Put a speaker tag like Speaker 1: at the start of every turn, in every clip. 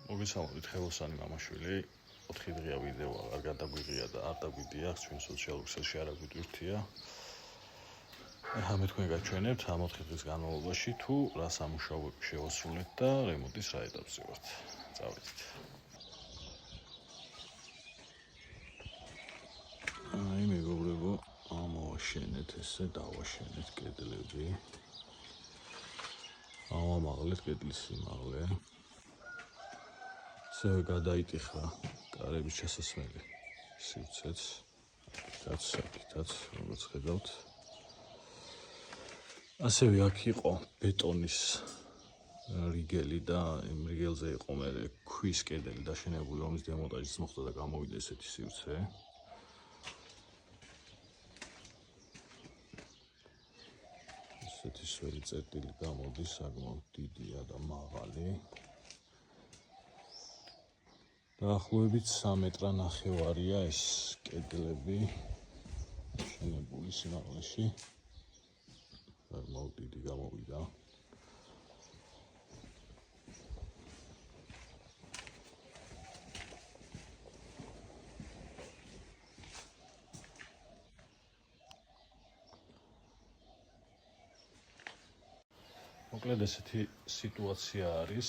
Speaker 1: მოგესალმებით, ხელოსანი მამაშვილი. 4 დღეა ვიდეო აღარ გადაგვიღია და არ დაგვიდიახ, ჩვენ სოციალურ ქსელში არ აგვიტვირთია. ახლა თქვენ გაჩვენებთ ამ 4 დღის განმავლობაში თუ რა სამუშაოები შევასრულეთ და რემონტის რა ეტაპზე ვართ. წავედით. აი მეგობრებო, ამოვაშენეთ ესე, დავაშენეთ კედლები. ამაღლეთ კედლის სიმაღლე. ესე გადაიტიხა კარების ჩასასმელი სივრცეც, აქაც, როგორც ხედავთ. ასევე აქ იყო ბეტონის რიგელი და იმ რიგელზე იყო მე ქვის კედელი დაშენებული, რომლის დემონტაჟიც მოხდა და გამოვიდა ესეთი სივრცე. ესეთი სველი წერტილი გამოდის, საკმაოდ დიდია და მაღალი. დაახლოებით 3 მეტრანახევარია ეს კედლები დაშენებული სიმაღლეში. საკმაოდ დიდი გამოვიდა. მოკლედ ესეთი სიტუაცია არის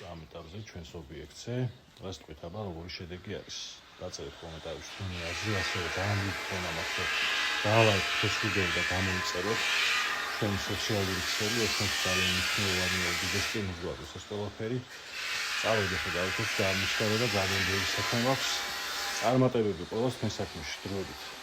Speaker 1: ამ ეტაპზე ჩვენს ობიექტზე. რას თქვით, აბა როგორი შედეგი არის? დაწერეთ კომენტარებში თქვენი აზრი, ასევე დაამტკიცოთ ამასე დალაიქეთ ეს ვიდეო და გამოიწეროთ ჩვენი სოციალური ქსელი, ეს ძალიან მნიშვნელოვანია უდიდესი მიზეზი ეს ყველაფერი. წავედით და დავიქოთ და ამისკარა და ძალიან ბევრი საქმე აქვს. წარმატებები ყველას თქვენ საქმეში. დროებით.